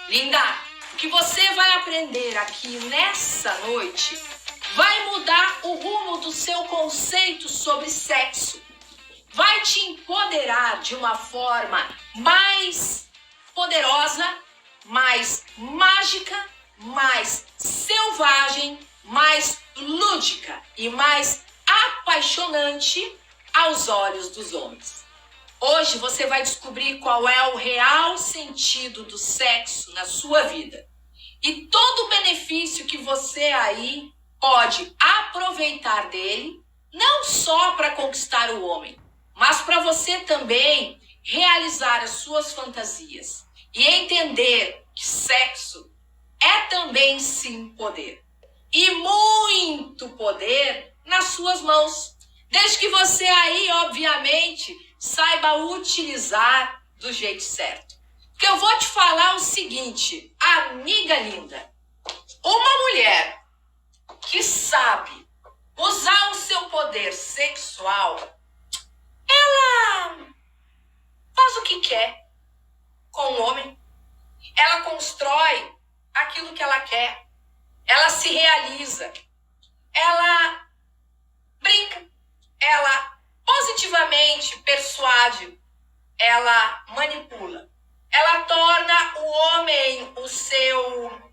Linda, o que você vai aprender aqui nessa noite vai mudar o rumo do seu conceito sobre sexo. Vai te empoderar de uma forma mais poderosa, mais mágica, mais selvagem, mais lúdica e mais apaixonante aos olhos dos homens. Hoje você vai descobrir qual é o real sentido do sexo na sua vida e todo o benefício que você aí pode aproveitar dele, não só para conquistar o homem, mas para você também realizar as suas fantasias e entender que sexo é também sim poder. E muito poder nas suas mãos. Desde que você aí, obviamente, saiba utilizar do jeito certo. Porque eu vou te falar o seguinte, amiga linda. Uma mulher que sabe usar o seu poder sexual, ela faz o que quer com o homem. Ela constrói aquilo que ela quer. Ela se realiza. Ela brinca. Ela positivamente persuade. Ela manipula. Ela torna o homem o seu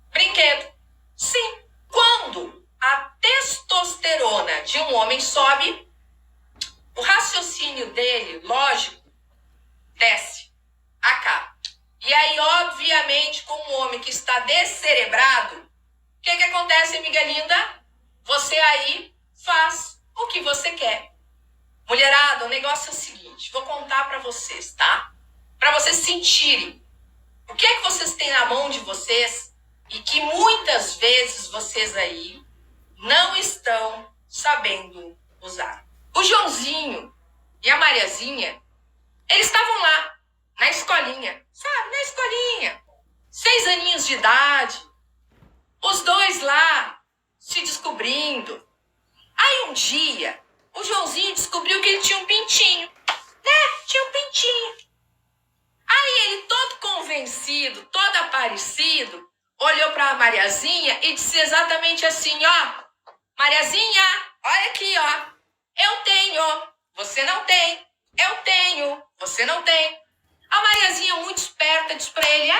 brinquedo. Sim, quando a testosterona de um homem sobe, o raciocínio dele, lógico, desce, acaba. E aí, obviamente, com um homem que está descerebrado, o que acontece, amiga linda? Você aí faz o que você quer. Mulherada, o negócio é o seguinte, vou contar para vocês, tá? Para vocês sentirem o que vocês têm na mão de vocês e que muitas vezes vocês aí não estão sabendo usar. O Joãozinho e a Mariazinha, eles estavam lá, na escolinha, sabe? Na escolinha. 6 aninhos de idade. Os dois lá, se descobrindo. Aí um dia, o Joãozinho descobriu que ele tinha um pintinho. Né? Tinha um pintinho. Aí ele, todo convencido, todo aparecido, olhou para a Mariazinha e disse exatamente assim, ó. Mariazinha, olha aqui, ó. Eu tenho, você não tem. Eu tenho, você não tem. A Mariazinha, muito esperta, disse para ele,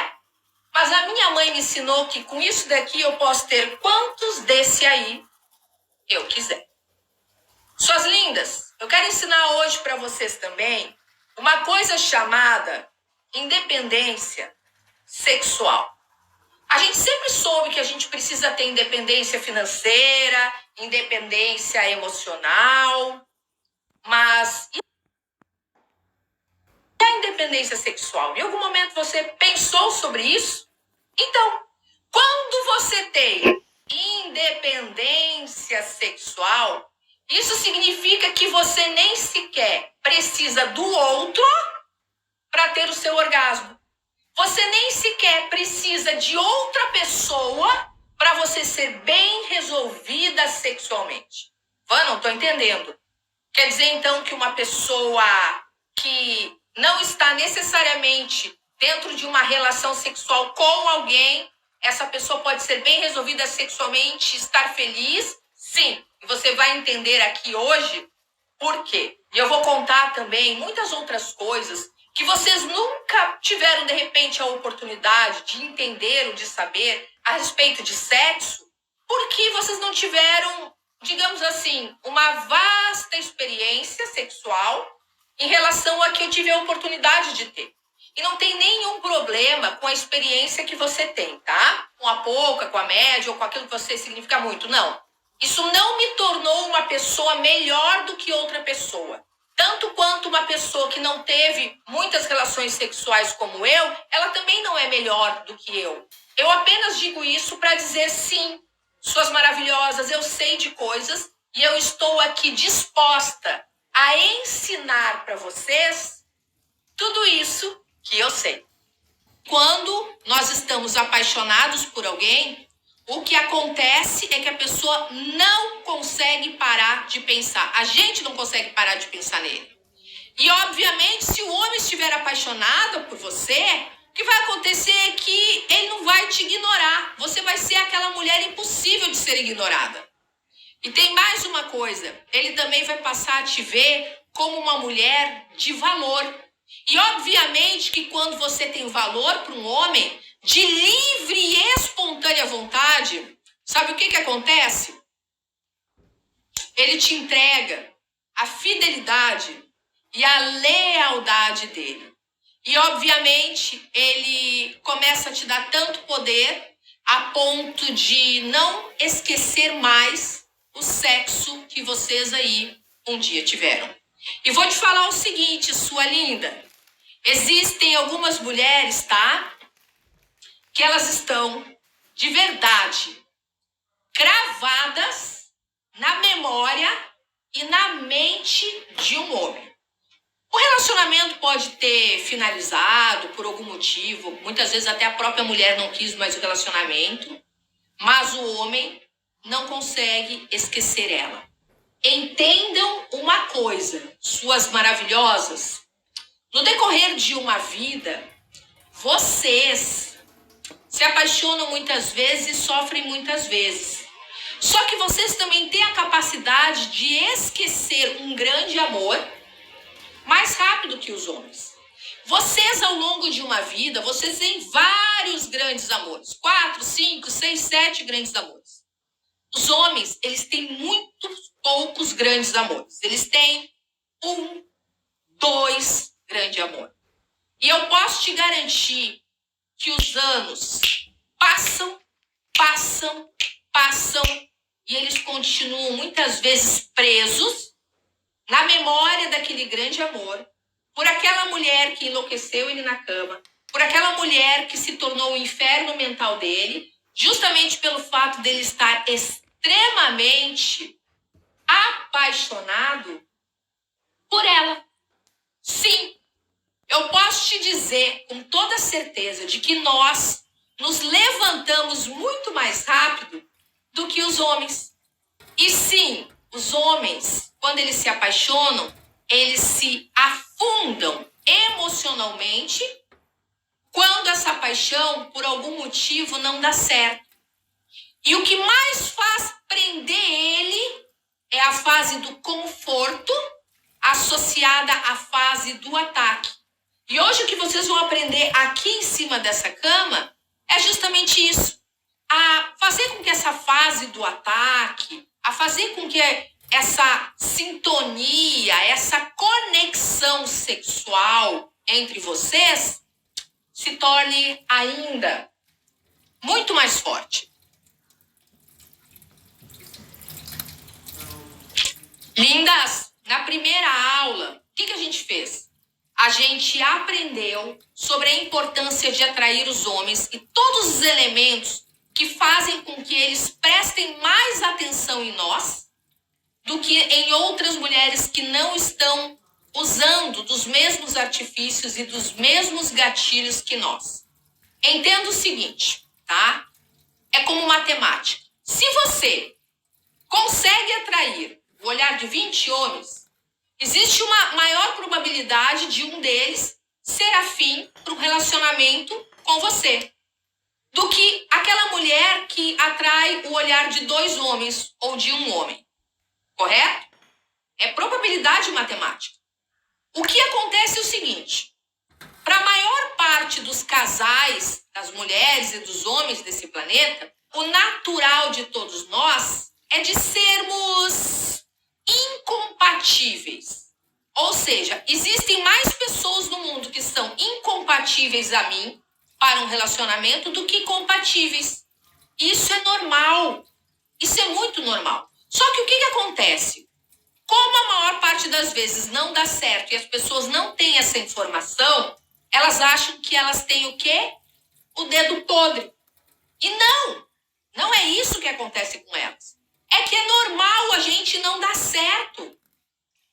mas a minha mãe me ensinou que com isso daqui eu posso ter quantos desse aí eu quiser. Suas lindas, eu quero ensinar hoje para vocês também uma coisa chamada independência sexual. A gente sempre soube que a gente precisa ter independência financeira, independência emocional, mas e a independência sexual? Em algum momento você pensou sobre isso? Então, quando você tem independência sexual, isso significa que você nem sequer precisa do outro para ter o seu orgasmo. Você nem sequer precisa de outra pessoa para você ser bem resolvida sexualmente. Não estou entendendo. Quer dizer, então, que uma pessoa que não está necessariamente dentro de uma relação sexual com alguém, essa pessoa pode ser bem resolvida sexualmente, estar feliz? Sim. E você vai entender aqui hoje por quê. E eu vou contar também muitas outras coisas que vocês nunca tiveram, de repente, a oportunidade de entender ou de saber a respeito de sexo, porque vocês não tiveram, digamos assim, uma vasta experiência sexual em relação a que eu tive a oportunidade de ter. E não tem nenhum problema com a experiência que você tem, tá? Com a pouca, com a média ou com aquilo que você significa muito, não. Isso não me tornou uma pessoa melhor do que outra pessoa. Tanto quanto uma pessoa que não teve muitas relações sexuais como eu, ela também não é melhor do que eu. Eu apenas digo isso para dizer sim, suas maravilhosas, eu sei de coisas e eu estou aqui disposta a ensinar para vocês tudo isso que eu sei. Quando nós estamos apaixonados por alguém, o que acontece é que a pessoa não consegue parar de pensar. A gente não consegue parar de pensar nele. E, obviamente, se o homem estiver apaixonado por você, O que vai acontecer é que ele não vai te ignorar. Você vai ser aquela mulher impossível de ser ignorada. E tem mais uma coisa. Ele também vai passar a te ver como uma mulher de valor. E obviamente que quando você tem valor para um homem, de livre e espontânea vontade, sabe o que acontece? Ele te entrega a fidelidade e a lealdade dele. E obviamente ele começa a te dar tanto poder a ponto de não esquecer mais o sexo que vocês aí um dia tiveram. E vou te falar o seguinte, sua linda. Existem algumas mulheres, tá? Que elas estão de verdade cravadas na memória e na mente de um homem. O relacionamento pode ter finalizado por algum motivo, muitas vezes até a própria mulher não quis mais o relacionamento, mas o homem não consegue esquecer ela. Entendam uma coisa, suas maravilhosas, no decorrer de uma vida, vocês se apaixonam muitas vezes e sofrem muitas vezes. Só que vocês também têm a capacidade de esquecer um grande amor mais rápido que os homens. Vocês, ao longo de uma vida, vocês têm vários grandes amores. 4, 5, 6, 7 grandes amores. Os homens, eles têm muito poucos grandes amores. Eles têm 1, 2 grandes amores. E eu posso te garantir que os anos passam e eles continuam muitas vezes presos na memória daquele grande amor, por aquela mulher que enlouqueceu ele na cama, por aquela mulher que se tornou o inferno mental dele, justamente pelo fato dele estar extremamente apaixonado por ela. Sim, eu posso te dizer com toda certeza de que nós nos levantamos muito mais rápido do que os homens. E sim, os homens, quando eles se apaixonam, eles se afundam emocionalmente quando essa paixão, por algum motivo, não dá certo. E o que mais faz prender ele é a fase do conforto associada à fase do ataque. E hoje o que vocês vão aprender aqui em cima dessa cama é justamente isso. A fazer com que essa fase do ataque, a fazer com que essa sintonia, essa conexão sexual entre vocês se torne ainda muito mais forte. Lindas, na primeira aula, o que a gente fez? A gente aprendeu sobre a importância de atrair os homens e todos os elementos que fazem com que eles prestem mais atenção em nós do que em outras mulheres que não estão usando dos mesmos artifícios e dos mesmos gatilhos que nós. Entenda o seguinte, tá? É como matemática. Se você consegue atrair o olhar de 20 homens, existe uma maior probabilidade de um deles ser afim para um relacionamento com você do que aquela mulher que atrai o olhar de 2 homens ou de um homem. Correto? É probabilidade matemática. O que acontece é o seguinte: para a maior parte dos casais, das mulheres e dos homens desse planeta, o natural de todos nós é de sermos incompatíveis. Ou seja, existem mais pessoas no mundo que são incompatíveis a mim para um relacionamento do que compatíveis. Isso é normal. Isso é muito normal. Só que o que acontece? Como a maior parte das vezes não dá certo e as pessoas não têm essa informação, elas acham que elas têm o quê? O dedo podre. E não é isso que acontece com elas. É que é normal a gente não dar certo.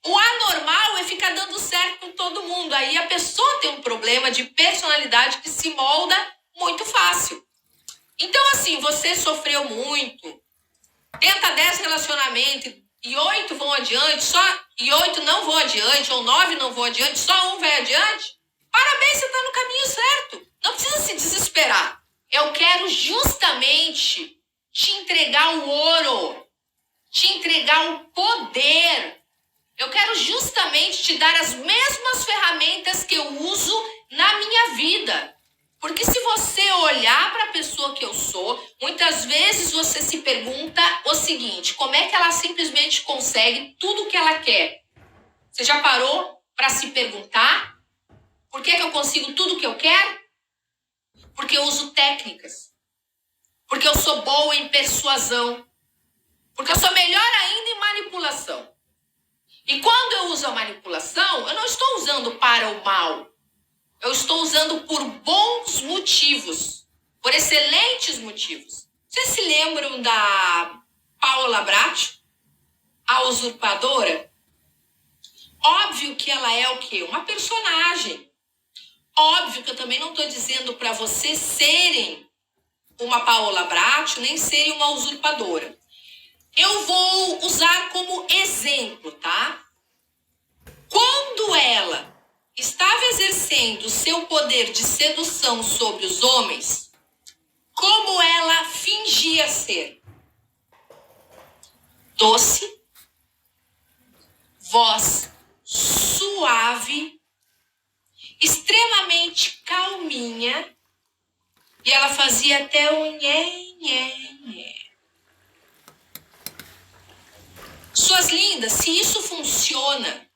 O anormal é ficar dando certo com todo mundo. Aí a pessoa tem um problema de personalidade que se molda muito fácil. Então, assim, você sofreu muito, tenta 10 relacionamentos e 8 vão adiante, e 8 não vão adiante, ou 9 não vão adiante, só um vai adiante. Parabéns, você está no caminho certo. Não precisa se desesperar. Eu quero justamente te entregar o ouro, te entregar o poder. Eu quero justamente te dar as mesmas ferramentas que eu uso na minha vida. Porque se você olhar para a pessoa que eu sou, muitas vezes você se pergunta o seguinte: como é que ela simplesmente consegue tudo o que ela quer? Você já parou para se perguntar por que eu consigo tudo o que eu quero? Porque eu uso técnicas. Porque eu sou boa em persuasão. Porque eu sou melhor ainda em manipulação. E quando eu uso a manipulação, eu não estou usando para o mal. Eu estou usando por bons motivos. Por excelentes motivos. Vocês se lembram da Paola Bracho? A usurpadora? Óbvio que ela é o quê? Uma personagem. Óbvio que eu também não estou dizendo para vocês serem uma Paola Bracho, nem serem uma usurpadora. Eu vou usar como exemplo, tá? Quando ela estava exercendo o seu poder de sedução sobre os homens, como ela fingia ser? Doce, voz suave, extremamente calminha, e ela fazia até o nhé, nhé, nhé. Suas lindas, se isso funciona,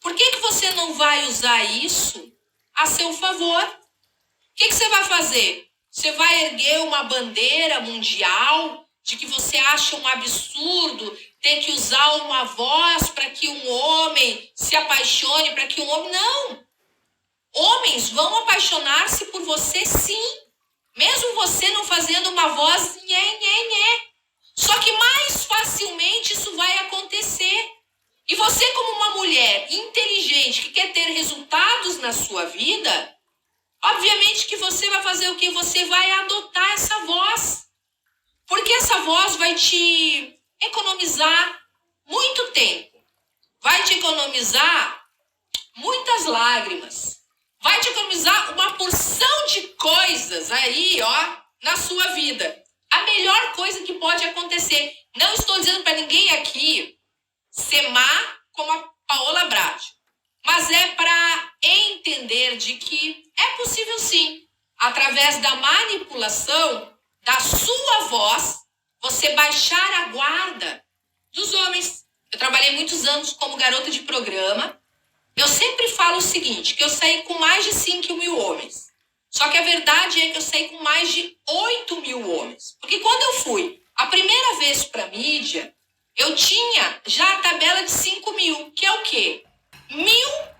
por que você não vai usar isso a seu favor? O que você vai fazer? Você vai erguer uma bandeira mundial de que você acha um absurdo ter que usar uma voz para que um homem se apaixone, para que um homem... Não! Homens vão apaixonar-se por você sim, mesmo você não fazendo uma voz nhé, nhé, nhé. Só que mais facilmente isso vai acontecer. E você, como uma mulher inteligente que quer ter resultados na sua vida, obviamente que você vai fazer o quê? Você vai adotar essa voz. Porque essa voz vai te economizar muito tempo. Vai te economizar muitas lágrimas. Vai te economizar uma porção de coisas aí, ó, na sua vida. A melhor coisa que pode acontecer. Não estou dizendo para ninguém aqui ser má como a Paola Bracho, mas é para entender de que é possível sim, através da manipulação da sua voz, você baixar a guarda dos homens. Eu trabalhei muitos anos como garota de programa. Eu sempre falo o seguinte, que eu saí com mais de 5.000 homens. Só que a verdade é que eu saí com mais de 8.000 homens. Porque quando eu fui a primeira vez para a mídia, eu tinha já a tabela de 5.000, que é o quê? 1.000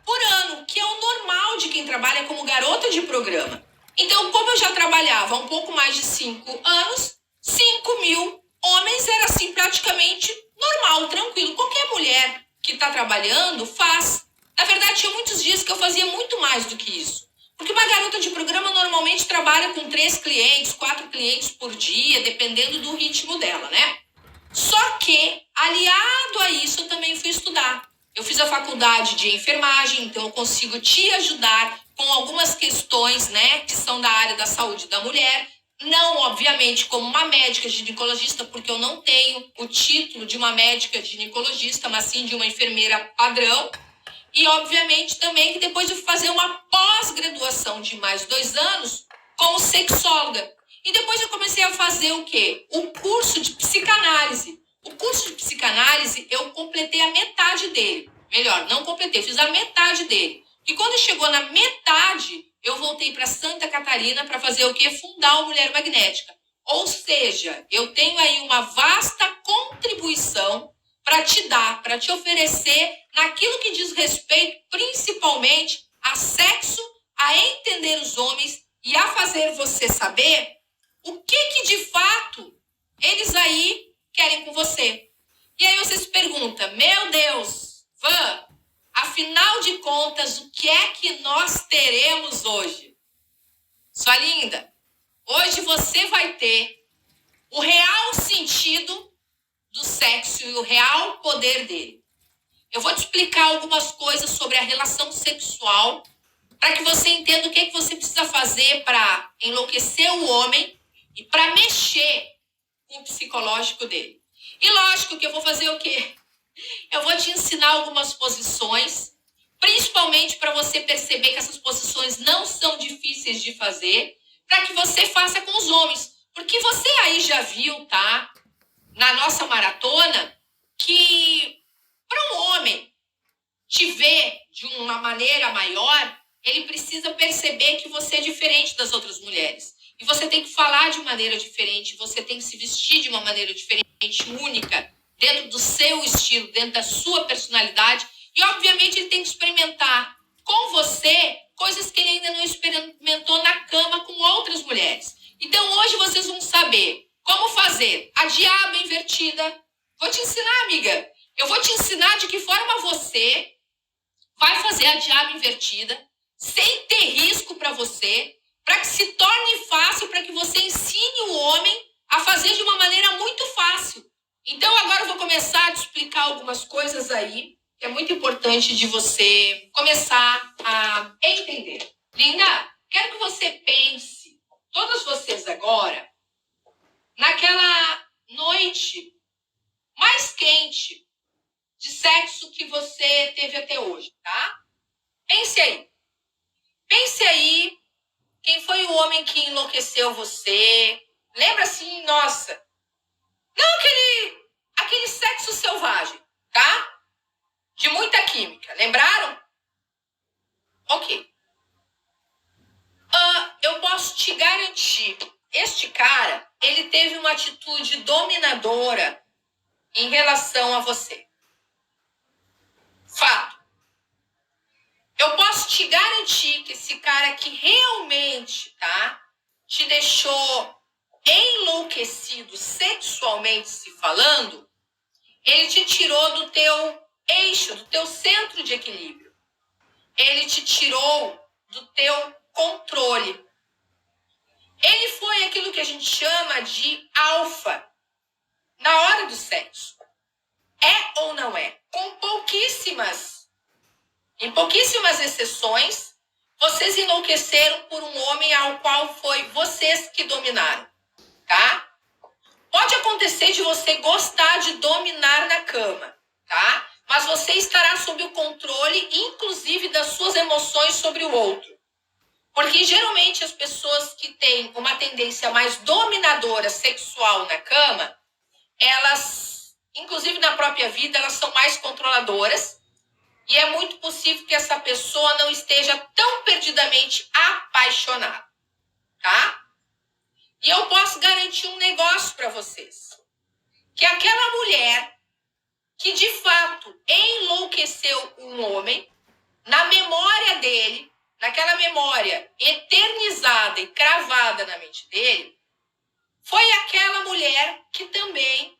por ano, que é o normal de quem trabalha como garota de programa. Então, como eu já trabalhava há um pouco mais de 5 anos, 5.000 homens era assim praticamente normal, tranquilo. Qualquer mulher que está trabalhando faz. Na verdade, tinha muitos dias que eu fazia muito mais do que isso. Porque uma garota de programa normalmente trabalha com 3 clientes, 4 clientes por dia, dependendo do ritmo dela, né? Só que, aliado a isso, eu também fui estudar. Eu fiz a faculdade de enfermagem, então eu consigo te ajudar com algumas questões, né, que são da área da saúde da mulher. Não, obviamente, como uma médica ginecologista, porque eu não tenho o título de uma médica ginecologista, mas sim de uma enfermeira padrão. E, obviamente, também que depois eu fui fazer uma pós-graduação de mais 2 anos como sexóloga. E depois eu comecei a fazer o quê? O curso de psicanálise. O curso de psicanálise, eu completei a metade dele. Melhor, não completei, fiz a metade dele. E quando chegou na metade, eu voltei para Santa Catarina para fazer o quê? Fundar o Mulher Magnética. Ou seja, eu tenho aí uma vasta contribuição para te dar, para te oferecer naquilo que diz respeito principalmente a sexo, a entender os homens e a fazer você saber o que de fato eles aí querem com você. E aí você se pergunta, meu Deus, Van, afinal de contas, o que é que nós teremos hoje? Sua linda, hoje você vai ter o real sentido do sexo e o real poder dele. Eu vou te explicar algumas coisas sobre a relação sexual para que você entenda o que você precisa fazer para enlouquecer o homem e para mexer com o psicológico dele. E lógico que eu vou fazer o quê? Eu vou te ensinar algumas posições, principalmente para você perceber que essas posições não são difíceis de fazer, para que você faça com os homens. Porque você aí já viu, tá? Na nossa maratona, que para um homem te ver de uma maneira maior, ele precisa perceber que você é diferente das outras mulheres. E você tem que falar de maneira diferente, você tem que se vestir de uma maneira diferente, única, dentro do seu estilo, dentro da sua personalidade. E, obviamente, ele tem que experimentar com você coisas que ele ainda não experimentou na cama com outras mulheres. Então, hoje vocês vão saber como fazer a diaba invertida. Vou te ensinar, amiga. Eu vou te ensinar de que forma você vai fazer a diaba invertida sem ter risco para você, para que se torne fácil, para que você ensine o homem a fazer de uma maneira muito fácil. Então, agora eu vou começar a te explicar algumas coisas aí, que é muito importante de você começar a entender. Linda, quero que você pense, todas vocês agora, naquela noite mais quente de sexo que você teve até hoje, tá? Pense aí. Pense aí quem foi o homem que enlouqueceu você. Lembra assim, nossa, não aquele sexo selvagem, tá? De muita química, lembraram? Ok. Eu posso te garantir, este cara, ele teve uma atitude dominadora em relação a você. Fato. Eu posso te garantir que esse cara que realmente, tá, te deixou enlouquecido sexualmente se falando, ele te tirou do teu eixo, do teu centro de equilíbrio. Ele te tirou do teu controle. Ele foi aquilo que a gente chama de alfa na hora do sexo. É ou não é? Em pouquíssimas exceções, vocês enlouqueceram por um homem ao qual foi vocês que dominaram, tá? Pode acontecer de você gostar de dominar na cama, tá? Mas você estará sob o controle, inclusive, das suas emoções sobre o outro. Porque, geralmente, as pessoas que têm uma tendência mais dominadora sexual na cama, elas, inclusive na própria vida, elas são mais controladoras. E é muito possível que essa pessoa não esteja tão perdidamente apaixonada, tá? E eu posso garantir um negócio para vocês. Que aquela mulher que de fato enlouqueceu um homem, na memória dele, naquela memória eternizada e cravada na mente dele, foi aquela mulher que também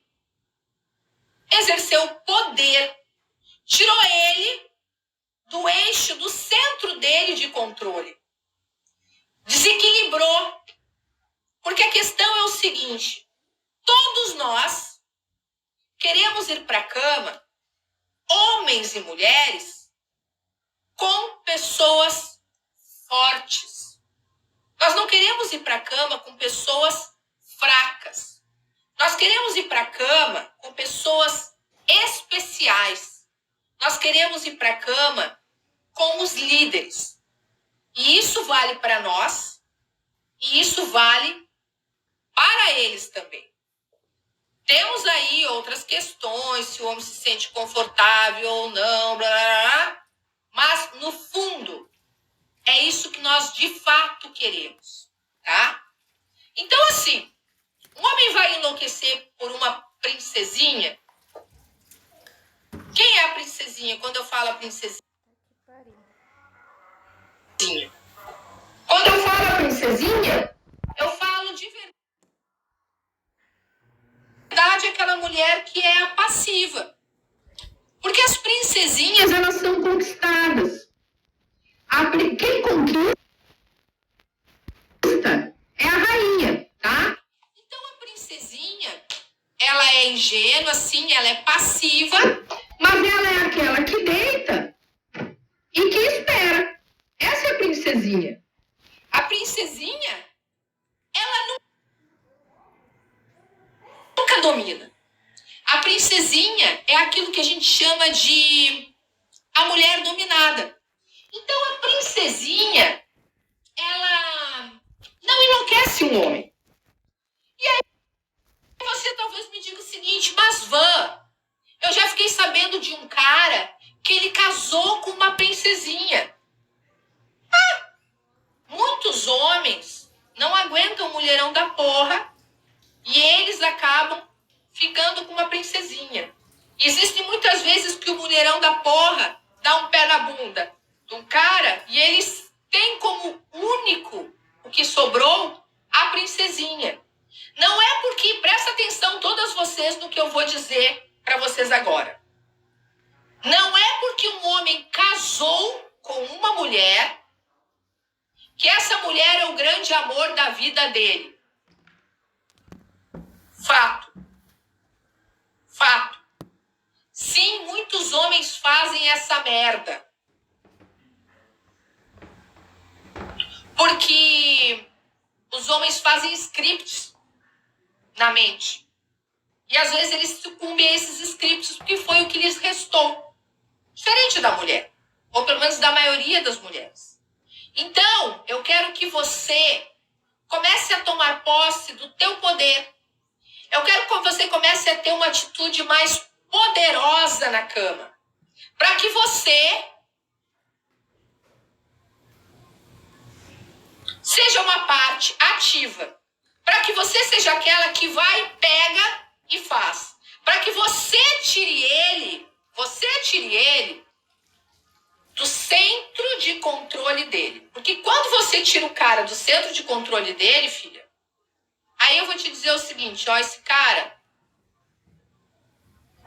exerceu poder, tirou ele do eixo, do centro dele de controle. Desequilibrou. Porque a questão é o seguinte, todos nós queremos ir para a cama, homens e mulheres, com pessoas fortes. Nós não queremos ir para a cama com pessoas fracas. Nós queremos ir para a cama com pessoas especiais. Nós queremos ir para a cama com os líderes. E isso vale para nós, e isso vale para eles também. Temos aí outras questões, se o homem se sente confortável ou não, blá, blá, blá, mas, no fundo, é isso que nós de fato queremos, tá? Então, assim, um homem vai enlouquecer por uma princesinha? Quem é a princesinha quando eu falo a princesinha? Quando eu falo a princesinha, eu falo de verdade aquela mulher que é a passiva. Porque as princesinhas, elas são conquistadas. Quem conquista é a rainha, tá? Então a princesinha, ela é ingênua, sim, ela é passiva, mas ela é aquela que deita e que espera. Essa é a princesinha. princesinha? A princesinha, ela nunca domina. A princesinha é aquilo que a gente chama de a mulher dominada. Então, a princesinha, ela não enlouquece um homem. E aí, você talvez me diga o seguinte, mas Van, eu já fiquei sabendo de um cara que ele casou com uma princesinha. Muitos homens não aguentam o mulherão da porra e eles acabam ficando com uma princesinha. Existem muitas vezes que o mulherão da porra dá um pé na bunda de um cara e eles têm como único o que sobrou a princesinha. Não é porque, presta atenção todas vocês no que eu vou dizer para vocês agora. Não é porque um homem casou com uma mulher que essa mulher é o grande amor da vida dele. Fato. Fato. Sim, muitos homens fazem essa merda. Porque os homens fazem scripts na mente. E às vezes eles sucumbem a esses scripts porque foi o que lhes restou. Diferente da mulher. Ou pelo menos da maioria das mulheres. Então, eu quero que você comece a tomar posse do teu poder. Eu quero que você comece a ter uma atitude mais poderosa na cama. Para que você seja uma parte ativa. Para que você seja aquela que vai, pega e faz. Para que você tire ele do centro de controle dele. Porque quando você tira o cara do centro de controle dele, filha, aí eu vou te dizer o seguinte, ó, esse cara,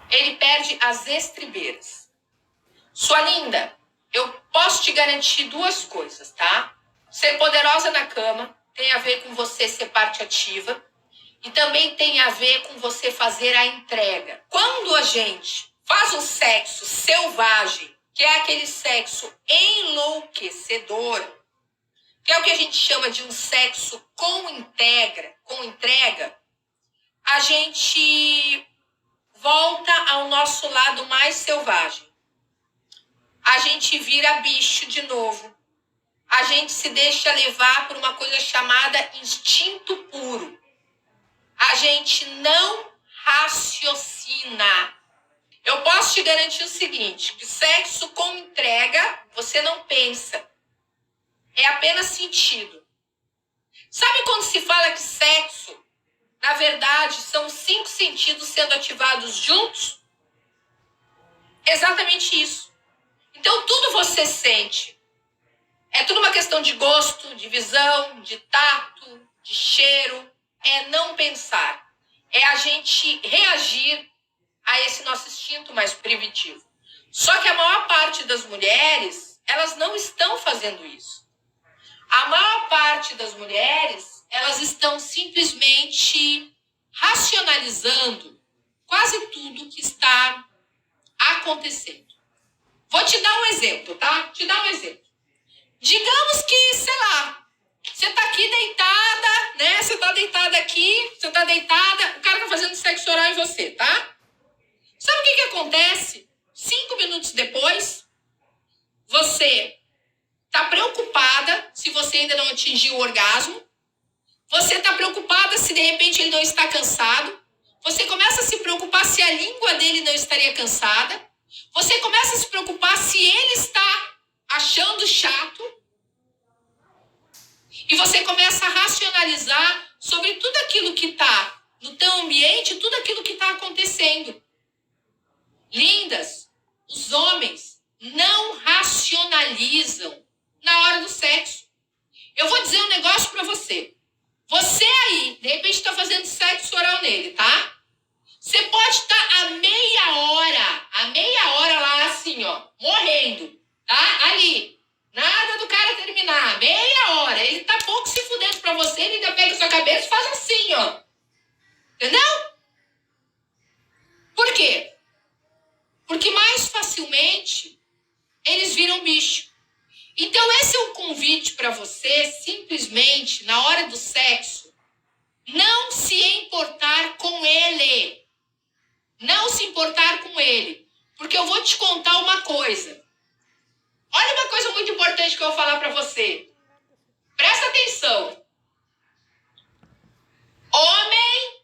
ele perde as estribeiras. Sua linda, eu posso te garantir duas coisas, tá? Ser poderosa na cama tem a ver com você ser parte ativa e também tem a ver com você fazer a entrega. Quando a gente faz um sexo selvagem, que é aquele sexo enlouquecedor, que é o que a gente chama de um sexo com entrega, a gente volta ao nosso lado mais selvagem. A gente vira bicho de novo. A gente se deixa levar por uma coisa chamada instinto puro. A gente não raciocina. Eu posso te garantir o seguinte, que sexo com entrega, você não pensa. É apenas sentido. Sabe quando se fala que sexo, na verdade, são 5 sentidos sendo ativados juntos? Exatamente isso. Então, tudo você sente. É tudo uma questão de gosto, de visão, de tato, de cheiro. É não pensar. É a gente reagir a esse nosso instinto mais primitivo. Só que a maior parte das mulheres, elas não estão fazendo isso. A maior parte das mulheres, elas estão simplesmente racionalizando quase tudo que está acontecendo. Vou te dar um exemplo, tá? Te dar um exemplo. Digamos que, sei lá, você tá aqui deitada, né? Você tá deitada aqui, você tá deitada, o cara tá fazendo sexo oral em você, tá? Sabe o que acontece? 5 minutos depois, você tá preocupada se você ainda não atingiu o orgasmo. Você tá preocupada se de repente ele não está cansado. Você começa a se preocupar se a língua dele não estaria cansada. Você começa a se preocupar se ele está achando chato. E você começa a racionalizar sobre tudo aquilo que está no teu ambiente, tudo aquilo que está acontecendo. Lindas, os homens não racionalizam na hora do sexo. Eu vou dizer um negócio pra você. Você aí, de repente, está fazendo sexo oral nele, tá? Você pode estar a meia hora lá assim, ó, morrendo, tá? Ali. Nada do cara terminar. Meia hora. Ele tá pouco se fudendo pra você, ele ainda pega sua cabeça e faz assim, ó. Entendeu? Por quê? Porque mais facilmente eles viram bicho. Então esse é um convite para você, simplesmente, na hora do sexo, não se importar com ele. Não se importar com ele. Porque eu vou te contar uma coisa. Olha uma coisa muito importante que eu vou falar para você. Presta atenção. Homem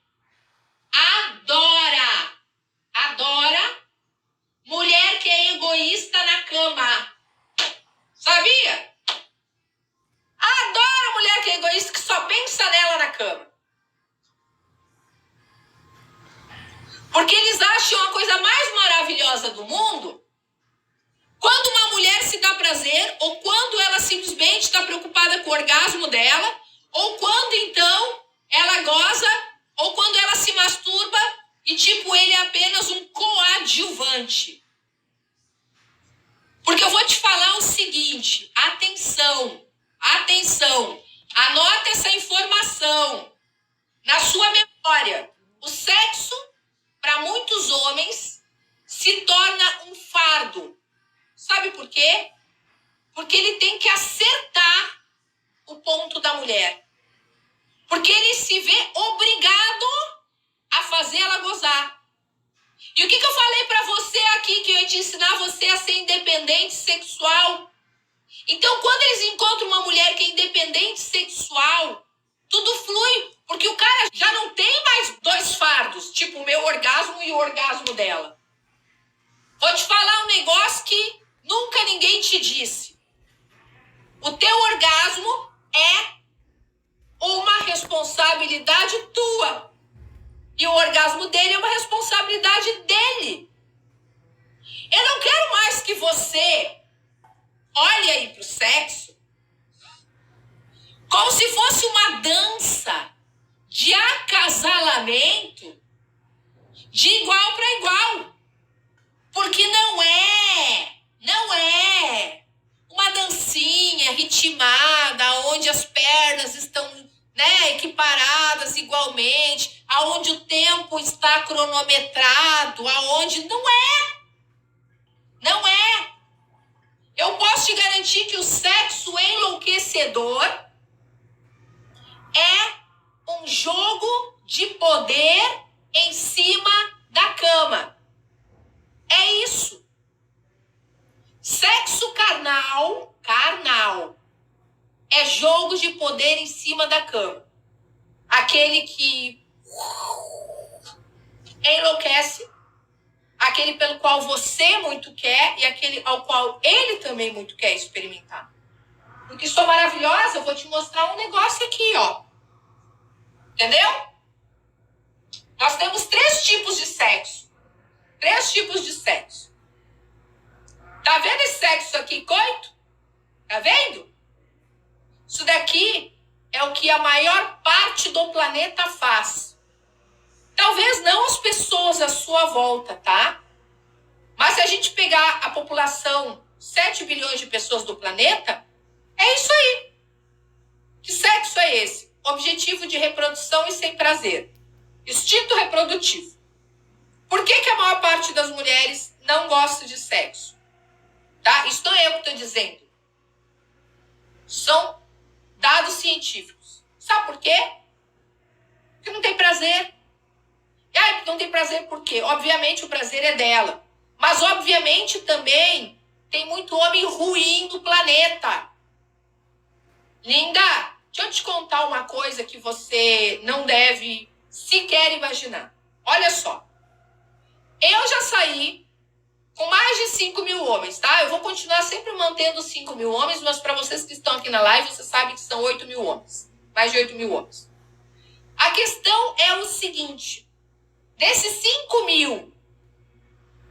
adora mulher que é egoísta na cama. Sabia? Adora mulher que é egoísta, que só pensa nela na cama. Porque eles acham a coisa mais maravilhosa do mundo quando uma mulher se dá prazer, ou quando ela simplesmente está preocupada com o orgasmo dela, ou quando então ela goza, ou quando ela se masturba e tipo ele é apenas um coadjuvante. Porque eu vou te falar o seguinte, atenção, anota essa informação na sua memória. O sexo, para muitos homens, se torna um fardo. Sabe por quê? Porque ele tem que acertar o ponto da mulher. Porque ele se vê obrigado a fazer ela gozar. E o que eu falei para você aqui, que eu ia te ensinar você a ser independente sexual? Então, quando eles encontram uma mulher que é independente sexual, tudo flui, porque o cara já não tem mais dois fardos, tipo o meu orgasmo e o orgasmo dela. Vou te falar um negócio que nunca ninguém te disse. O teu orgasmo é uma responsabilidade tua. E o orgasmo dele é uma responsabilidade dele. Eu não quero mais que você olhe aí pro sexo como se fosse uma dança de acasalamento de igual para igual. Porque não é uma dancinha ritmada, onde as pernas estão, equiparadas igualmente, aonde o tempo está cronometrado, aonde não é. Eu posso te garantir que o sexo enlouquecedor é um jogo de poder em cima da cama. É isso. Sexo carnal, é jogo de poder em cima da cama. Aquele que enlouquece, aquele pelo qual você muito quer e aquele ao qual ele também muito quer experimentar. Porque sou maravilhosa, eu vou te mostrar um negócio aqui, ó. Entendeu? Nós temos 3 tipos de sexo. 3 tipos de sexo. Tá vendo esse sexo aqui, coito? Tá vendo? Isso daqui é o que a maior parte do planeta faz. Talvez não as pessoas à sua volta, tá? Mas se a gente pegar a população, 7 bilhões de pessoas do planeta, é isso aí. Que sexo é esse? Objetivo de reprodução e sem prazer. Instinto reprodutivo. Por que a maior parte das mulheres não gosta de sexo? Tá? Isso não é eu que estou dizendo. São dados científicos. Sabe por quê? Porque não tem prazer. E aí, não tem prazer por quê? Obviamente o prazer é dela. Mas obviamente também tem muito homem ruim do planeta. Linda, deixa eu te contar uma coisa que você não deve sequer imaginar. Olha só. Eu já saí com mais de 5 mil homens, tá? Eu vou continuar sempre mantendo 5 mil homens, mas para vocês que estão aqui na live, você sabe que são 8 mil homens. Mais de 8 mil homens. A questão é o seguinte. Desses 5 mil,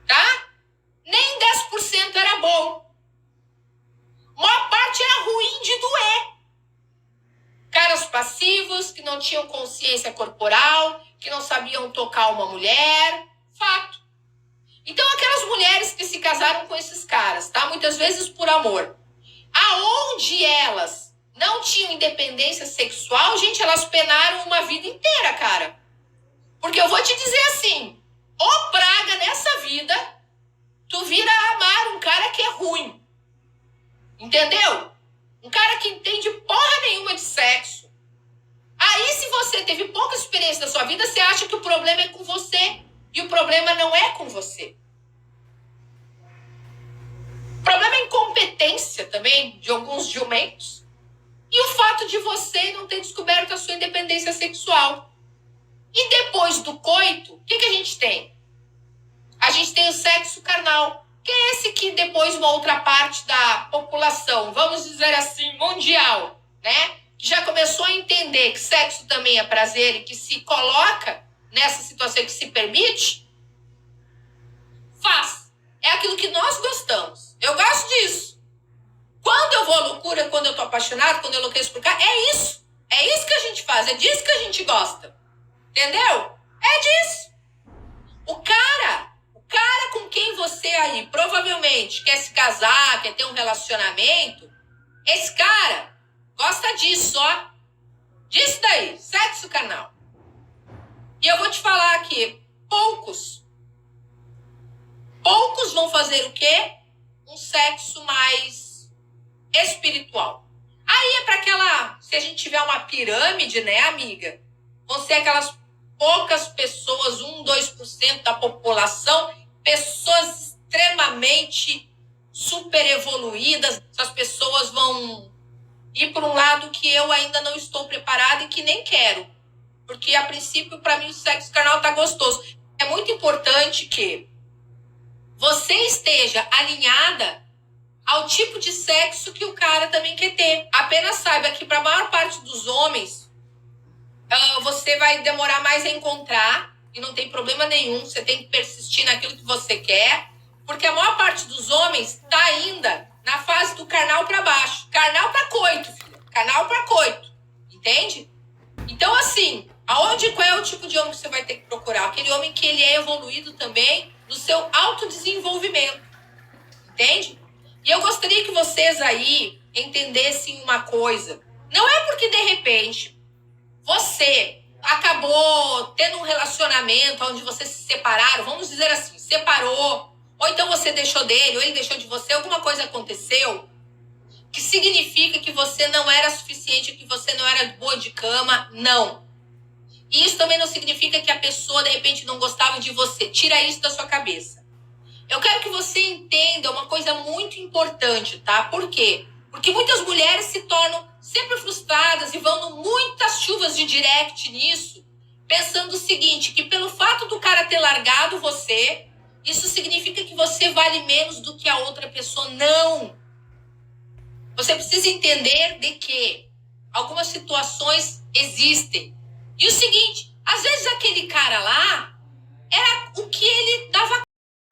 tá? Nem 10% era bom. A maior parte era ruim de doer. Caras passivos, que não tinham consciência corporal, que não sabiam tocar uma mulher. Fato. Então, aquelas mulheres que se casaram com esses caras, tá? Muitas vezes por amor. Aonde elas não tinham independência sexual, gente, elas penaram uma vida inteira, cara. Porque eu vou te dizer assim, ô praga nessa vida, tu vira a amar um cara que é ruim. Entendeu? Um cara que entende porra nenhuma de sexo. Aí, se você teve pouca experiência na sua vida, você acha que o problema é com você. E o problema não é com você. O problema é a incompetência também de alguns jumentos. E o fato de você não ter descoberto a sua independência sexual. E depois do coito, o que a gente tem? A gente tem o sexo carnal, que é esse que depois uma outra parte da população, vamos dizer assim, mundial, né? Que já começou a entender que sexo também é prazer e que se coloca nessa situação que se permite, faz. É aquilo que nós gostamos. Eu gosto disso. Quando eu vou à loucura, quando eu tô apaixonado, quando eu enlouqueço por cá, é isso. É isso que a gente faz, é disso que a gente gosta. Entendeu? É disso. O cara com quem você aí provavelmente quer se casar, quer ter um relacionamento, esse cara gosta disso, ó. Disso daí, sexo carnal. E eu vou te falar aqui, poucos vão fazer o quê? Um sexo mais espiritual. Aí é para aquela, se a gente tiver uma pirâmide, né, amiga? Vão ser aquelas poucas pessoas, 1-2% da população, pessoas extremamente super evoluídas. Essas pessoas vão ir por um lado que eu ainda não estou preparada e que nem quero. Porque, a princípio, para mim, o sexo carnal tá gostoso. É muito importante que você esteja alinhada ao tipo de sexo que o cara também quer ter. Apenas saiba que para a maior parte dos homens, você vai demorar mais a encontrar e não tem problema nenhum. Você tem que persistir naquilo que você quer, porque a maior parte dos homens tá ainda na fase do carnal para baixo. Carnal para coito, filha. Carnal para coito. Entende? Então, assim, qual é o tipo de homem que você vai ter que procurar? Aquele homem que ele é evoluído também no seu autodesenvolvimento. Entende? E eu gostaria que vocês aí entendessem uma coisa. Não é porque, de repente, você acabou tendo um relacionamento onde vocês se separaram, vamos dizer assim, separou, ou então você deixou dele, ou ele deixou de você, alguma coisa aconteceu, que significa que você não era suficiente, que você não era boa de cama, não. E isso também não significa que a pessoa, de repente, não gostava de você. Tira isso da sua cabeça. Eu quero que você entenda uma coisa muito importante, tá? Por quê? Porque muitas mulheres se tornam sempre frustradas e vão em muitas chuvas de direct nisso, pensando o seguinte, que pelo fato do cara ter largado você, isso significa que você vale menos do que a outra pessoa. Não! Você precisa entender de que algumas situações existem. E o seguinte, às vezes aquele cara lá era o que ele dava